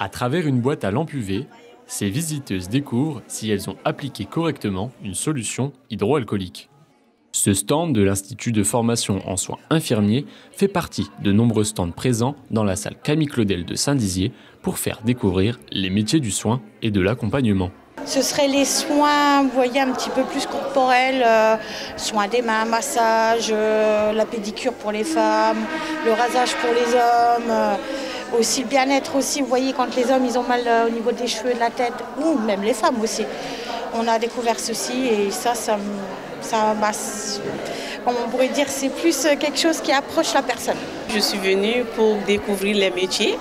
À travers une boîte à lampe UV, ces visiteuses découvrent si elles ont appliqué correctement une solution hydroalcoolique. Ce stand de l'Institut de formation en soins infirmiers fait partie de nombreux stands présents dans la salle Camille Claudel de Saint-Dizier pour faire découvrir les métiers du soin et de l'accompagnement. Ce seraient les soins, vous voyez, un petit peu plus corporels, soins des mains, massage, la pédicure pour les femmes, le rasage pour les hommes, aussi le bien-être aussi, vous voyez, quand les hommes ils ont mal au niveau des cheveux, de la tête, ou même les femmes aussi. On a découvert ceci et comme on pourrait dire, c'est plus quelque chose qui approche la personne. Je suis venue pour découvrir les métiers.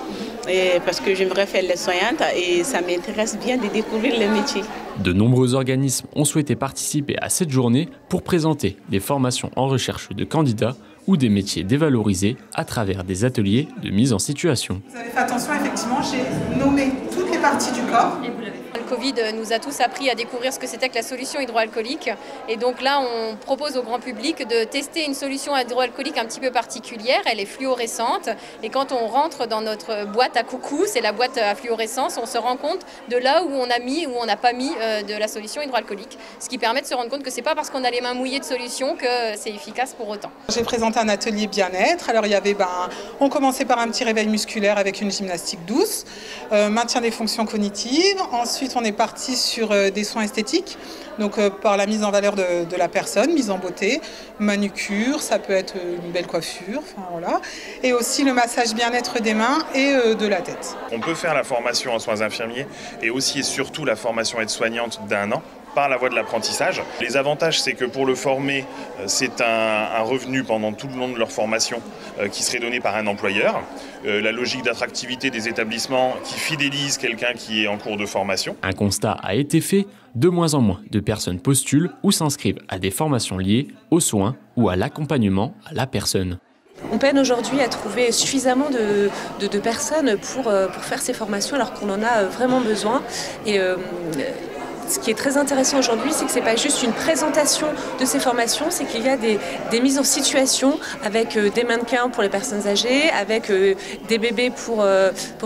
Parce que j'aimerais faire les soignantes et ça m'intéresse bien de découvrir les métiers. De nombreux organismes ont souhaité participer à cette journée pour présenter des formations en recherche de candidats ou des métiers dévalorisés à travers des ateliers de mise en situation. Vous avez fait attention, effectivement, j'ai nommé toutes les parties du corps. Le Covid nous a tous appris à découvrir ce que c'était que la solution hydroalcoolique. Et donc là, on propose au grand public de tester une solution hydroalcoolique un petit peu particulière. Elle est fluorescente. Et quand on rentre dans notre boîte à coucou, c'est la boîte à fluorescence, on se rend compte de là où on a mis ou on n'a pas mis de la solution hydroalcoolique. Ce qui permet de se rendre compte que ce n'est pas parce qu'on a les mains mouillées de solution que c'est efficace pour autant. J'ai présenté un atelier bien-être. Alors il y avait, on commençait par un petit réveil musculaire avec une gymnastique douce, maintien des fonctions cognitives. Ensuite, on est parti sur des soins esthétiques, donc par la mise en valeur de la personne, mise en beauté, manucure, ça peut être une belle coiffure, voilà. Et aussi le massage bien-être des mains et de la tête. On peut faire la formation en soins infirmiers et aussi et surtout la formation aide-soignante d'1 an par la voie de l'apprentissage. Les avantages, c'est que pour le former, c'est un revenu pendant tout le long de leur formation qui serait donné par un employeur. La logique d'attractivité des établissements qui fidélise quelqu'un qui est en cours de formation. Un constat a été fait, de moins en moins de personnes postulent ou s'inscrivent à des formations liées aux soins ou à l'accompagnement à la personne. On peine aujourd'hui à trouver suffisamment de personnes pour faire ces formations alors qu'on en a vraiment besoin. Et ce qui est très intéressant aujourd'hui, c'est que ce n'est pas juste une présentation de ces formations, c'est qu'il y a des mises en situation avec des mannequins pour les personnes âgées, avec des bébés pour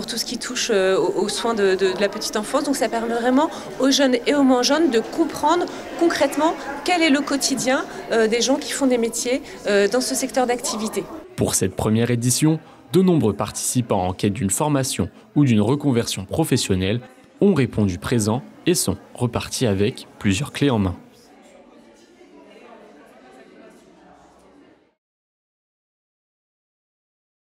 tout ce qui touche aux soins de la petite enfance. Donc ça permet vraiment aux jeunes et aux moins jeunes de comprendre concrètement quel est le quotidien des gens qui font des métiers dans ce secteur d'activité. Pour cette première édition, de nombreux participants en quête d'une formation ou d'une reconversion professionnelle ont répondu présent et sont repartis avec plusieurs clés en main.